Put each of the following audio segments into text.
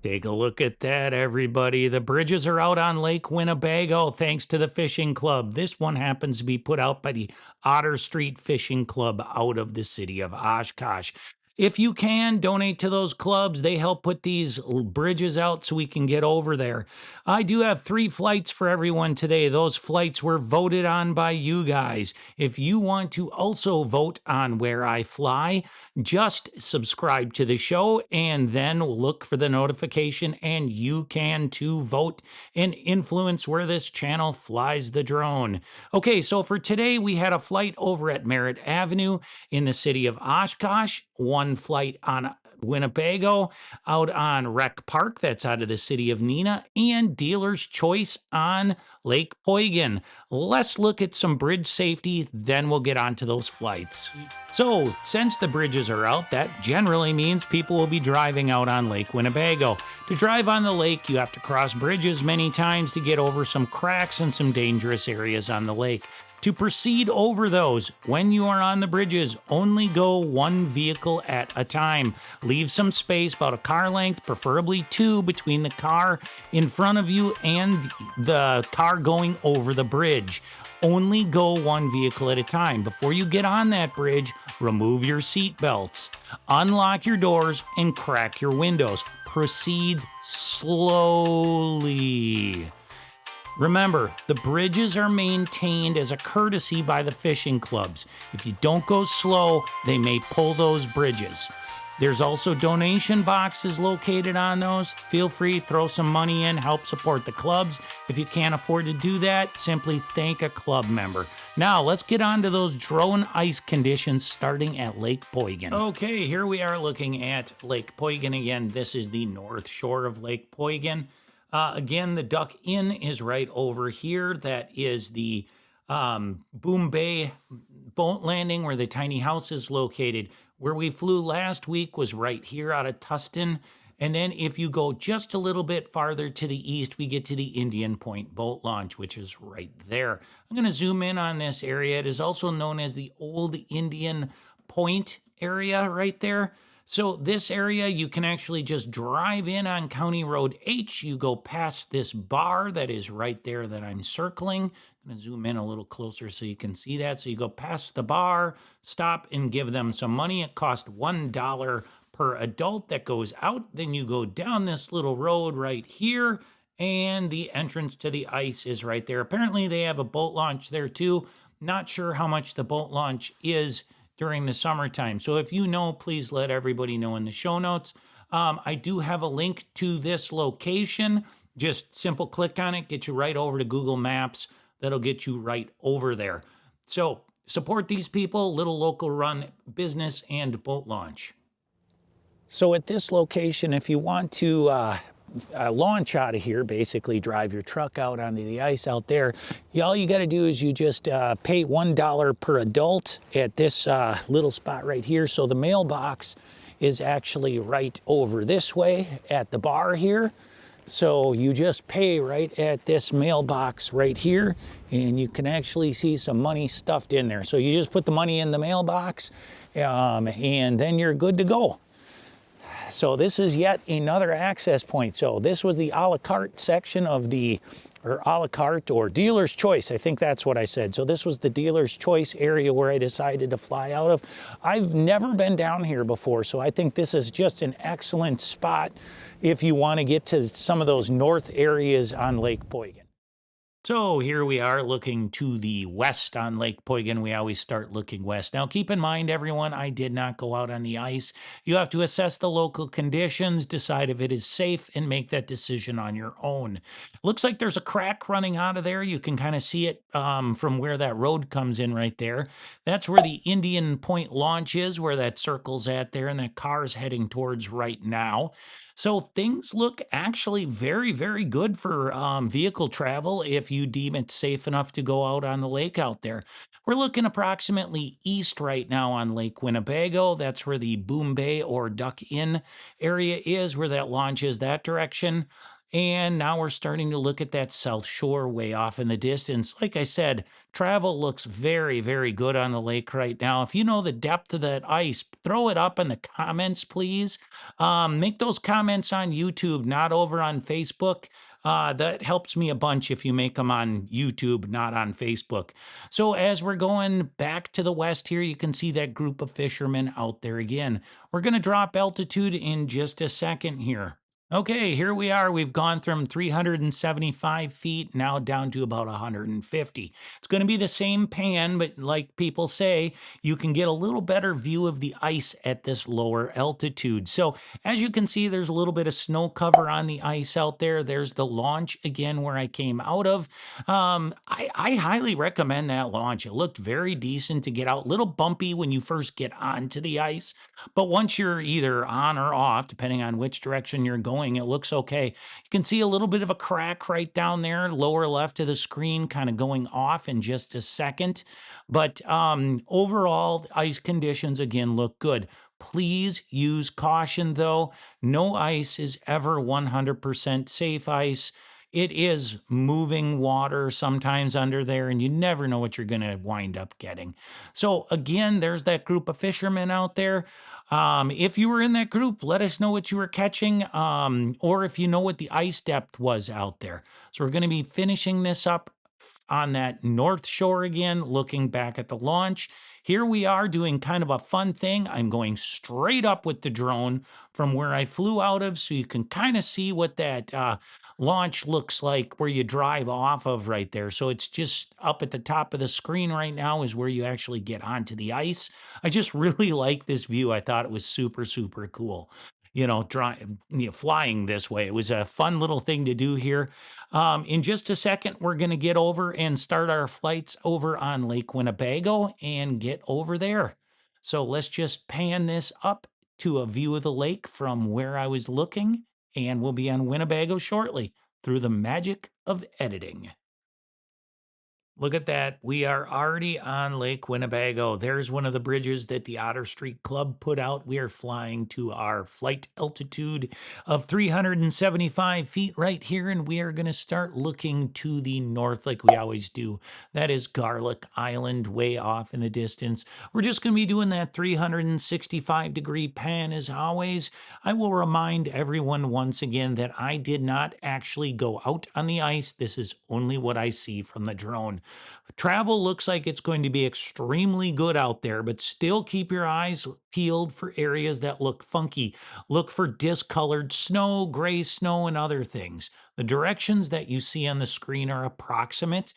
Take a look at that, everybody. The bridges are out on Lake Winnebago thanks to the fishing club. This one happens to be put out by the Otter Street Fishing Club out of the city of Oshkosh. If you can, donate to those clubs. They help put these bridges out so we can get over there. I do have 3 flights for everyone today. Those flights were voted on by you guys. If you want to also vote on where I fly, just subscribe to the show and then look for the notification, and you can too vote and influence where this channel flies the drone. Okay, so for today, we had a flight over at Merritt Avenue in the city of Oshkosh, one flight on Winnebago, out on Rec Park, that's out of the city of Neenah, and Dealer's Choice on Lake Poygan. Let's look at some bridge safety, then we'll get on to those flights. So, since the bridges are out, that generally means people will be driving out on Lake Winnebago. To drive on the lake, you have to cross bridges many times to get over some cracks and some dangerous areas on the lake. To proceed over those, when you are on the bridges, only go one vehicle at a time. Leave some space, about a car length, preferably 2, between the car in front of you and the car going over the bridge. Only go one vehicle at a time. Before you get on that bridge, remove your seat belts, unlock your doors, and crack your windows. Proceed slowly. Remember, the bridges are maintained as a courtesy by the fishing clubs. If you don't go slow, they may pull those bridges. There's also donation boxes located on those. Feel free to throw some money in, help support the clubs. If you can't afford to do that, simply thank a club member. Now, let's get on to those drone ice conditions starting at Lake Poygan. Okay, here we are looking at Lake Poygan again. This is the north shore of Lake Poygan. Again, the Duck Inn is right over here. That is the Boom Bay boat landing where the tiny house is located. Where we flew last week was right here out of Tustin. And then if you go just a little bit farther to the east, we get to the Indian Point boat launch, which is right there. I'm going to zoom in on this area. It is also known as the Old Indian Point area right there. So this area, you can actually just drive in on County Road H. You go past this bar that is right there that I'm circling. I'm going to zoom in a little closer so you can see that. So you go past the bar, stop and give them some money. It costs $1 per adult that goes out. Then you go down this little road right here, and the entrance to the ice is right there. Apparently they have a boat launch there too. Not sure how much the boat launch is during the summertime. So if you know, please let everybody know in the show notes. I do have a link to this location. Just simple click on it, get you right over to Google Maps. That'll get you right over there. So support these people, little local run business and boat launch. So at this location, if you want to launch out of here, basically drive your truck out onto the ice out there, all you got to do is you just pay $1 per adult at this little spot right here. So the mailbox is actually right over this way at the bar here. So you just pay right at this mailbox right here, and you can actually see some money stuffed in there. So you just put the money in the mailbox, and then you're good to go. So this is yet another access point. So this was the a la carte section of the, or a la carte or dealer's choice. I think that's what I said. So this was the dealer's choice area where I decided to fly out of. I've never been down here before, so I think this is just an excellent spot if you want to get to some of those north areas on Lake Poygan. So here we are looking to the west on Lake Poygan. We always start looking west. Now keep in mind, everyone, I did not go out on the ice. You have to assess the local conditions, decide if it is safe, and make that decision on your own. Looks like there's a crack running out of there. You can kind of see it from where that road comes in right there. That's where the Indian Point launch is, where that circle's at there, and that car's heading towards right now. So things look actually very, very good for vehicle travel if you deem it safe enough to go out on the lake out there. We're looking approximately east right now on Lake Winnebago. That's where the Boom Bay or Duck Inn area is, where that launch is that direction. And now we're starting to look at that South Shore way off in the distance. Like I said, travel looks very, very good on the lake right now. If you know the depth of that ice, throw it up in the comments, please. Make those comments on YouTube, not over on Facebook. That helps me a bunch if you make them on YouTube, not on Facebook. So, as we're going back to the west here, you can see that group of fishermen out there again. We're going to drop altitude in just a second here. Okay, here we are. We've gone from 375 feet now down to about 150. It's going to be the same pan, but like people say, you can get a little better view of the ice at this lower altitude. So, as you can see, there's a little bit of snow cover on the ice out there. There's the launch again where I came out of. I highly recommend that launch. It looked very decent to get out. A little bumpy when you first get onto the ice, but once you're either on or off, depending on which direction you're going, it looks okay. You can see a little bit of a crack right down there, lower left of the screen, kind of going off in just a second. But overall, ice conditions again look good. Please use caution though. No ice is ever 100% safe ice. It is moving water sometimes under there, and you never know what you're going to wind up getting. So, again, there's that group of fishermen out there. If you were in that group, let us know what you were catching, or if you know what the ice depth was out there. So, we're going to be finishing this up on that North Shore again, looking back at the launch. Here we are doing kind of a fun thing. I'm going straight up with the drone from where I flew out of, so you can kind of see what that launch looks like where you drive off of right there. So it's just up at the top of the screen right now is where you actually get onto the ice. I just really like this view. I thought it was super, super cool. Flying this way. It was a fun little thing to do here. In just a second, we're going to get over and start our flights over on Lake Winnebago and get over there. So let's just pan this up to a view of the lake from where I was looking, and we'll be on Winnebago shortly through the magic of editing. Look at that. We are already on Lake Winnebago. There's one of the bridges that the Otter Street Club put out. We are flying to our flight altitude of 375 feet right here, and we are going to start looking to the north like we always do. That is Garlic Island way off in the distance. We're just going to be doing that 365-degree pan as always. I will remind everyone once again that I did not actually go out on the ice. This is only what I see from the drone. Travel looks like it's going to be extremely good out there, but still keep your eyes peeled for areas that look funky. Look for discolored snow, gray snow, and other things. The directions that you see on the screen are approximate.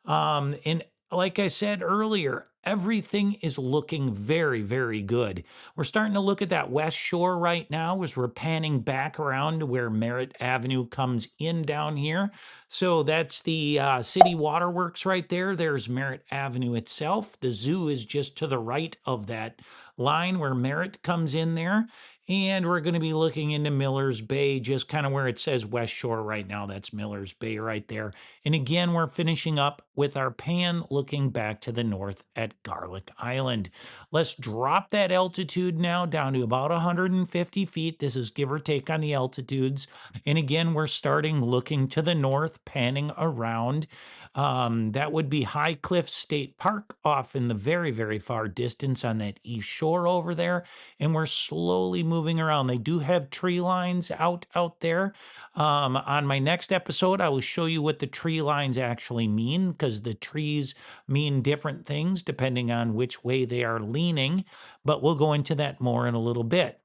And like I said earlier, everything is looking very, very good. We're starting to look at that west shore right now as we're panning back around to where Merritt Avenue comes in down here. So that's the city waterworks right there. There's Merritt Avenue itself. The zoo is just to the right of that line where Merritt comes in there. And we're going to be looking into Miller's Bay, just kind of where it says West Shore right now. That's Miller's Bay right there. And again, we're finishing up with our pan looking back to the north at Garlic Island. Let's drop that altitude now down to about 150 feet. This is give or take on the altitudes. And again, we're starting looking to the north, panning around. That would be High Cliff State Park off in the very, very far distance on that east shore over there. And we're slowly moving around. They do have tree lines out there. On my next episode, I will show you what the tree lines actually mean, because the trees mean different things depending on which way they are leaning. But we'll go into that more in a little bit.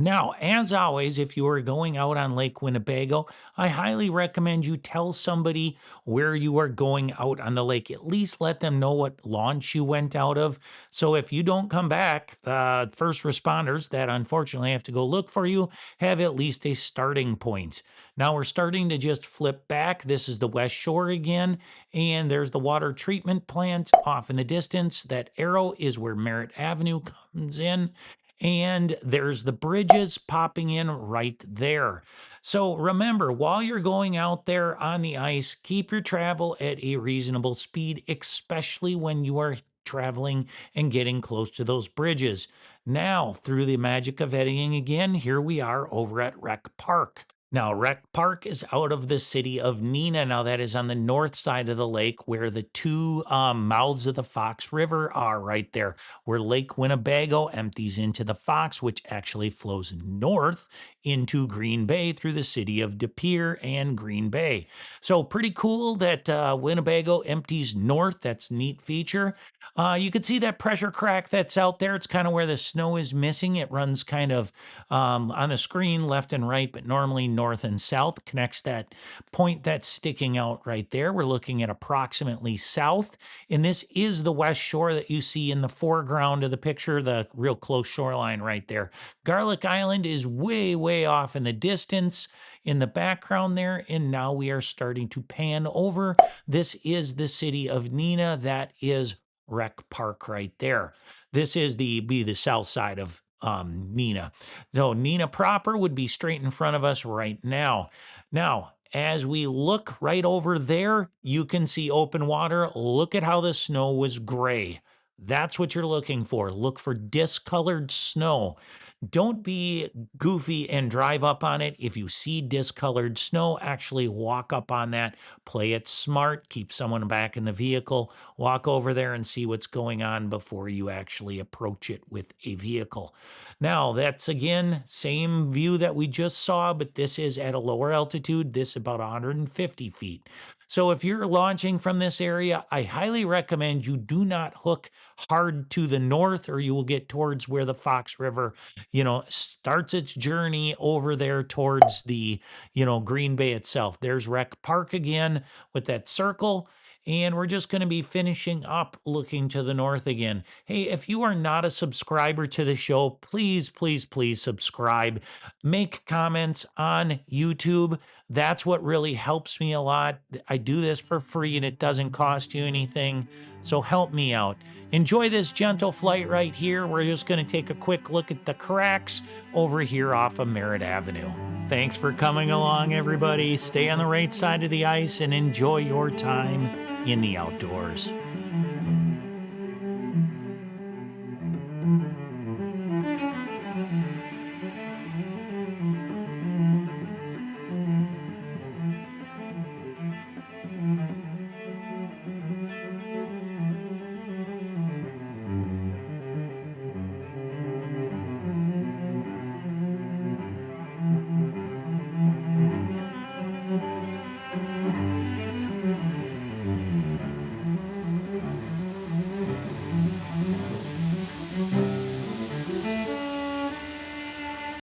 Now, as always, if you are going out on Lake Winnebago, I highly recommend you tell somebody where you are going out on the lake. At least let them know what launch you went out of. So if you don't come back, the first responders that unfortunately have to go look for you have at least a starting point. Now we're starting to just flip back. This is the West Shore again, and there's the water treatment plant off in the distance. That arrow is where Merritt Avenue comes in. And there's the bridges popping in right there. So remember, while you're going out there on the ice, keep your travel at a reasonable speed, especially when you are traveling and getting close to those bridges. Now, through the magic of editing again, here we are over at Rec Park. Now, Rec Park is out of the city of Neenah. Now, that is on the north side of the lake where the two mouths of the Fox River are right there, where Lake Winnebago empties into the Fox, which actually flows north into Green Bay through the city of De Pere and Green Bay. So, pretty cool that Winnebago empties north. That's a neat feature. You can see that pressure crack that's out there. It's kind of where the snow is missing. It runs kind of on the screen left and right, but normally north and south. Connects that point that's sticking out right there. We're looking at approximately south, and this is the west shore that you see in the foreground of the picture, the real close shoreline right there. Garlic Island is way, way off in the distance in the background there, and now we are starting to pan over. This is the city of Neenah. That is Rec Park right there. This is the south side of Neenah. So Neenah proper would be straight in front of us right now. Now, as we look right over there, you can see open water. Look at how the snow was gray. That's what you're looking for. Look for discolored snow. Don't be goofy and drive up on it. If you see discolored snow, actually walk up on that. Play it smart. Keep someone back in the vehicle. Walk over there and see what's going on before you actually approach it with a vehicle. Now, that's again, same view that we just saw, but this is at a lower altitude. This about 150 feet. So if you're launching from this area, I highly recommend you do not hook hard to the north, or you will get towards where the Fox River, starts its journey over there towards the, Green Bay itself. There's Rec Park again with that circle. And we're just going to be finishing up looking to the north again. Hey, if you are not a subscriber to the show, please, please, please subscribe. Make comments on YouTube. That's what really helps me a lot. I do this for free and it doesn't cost you anything. So help me out. Enjoy this gentle flight right here. We're just going to take a quick look at the cracks over here off of Merritt Avenue. Thanks for coming along, everybody. Stay on the right side of the ice and enjoy your time in the outdoors.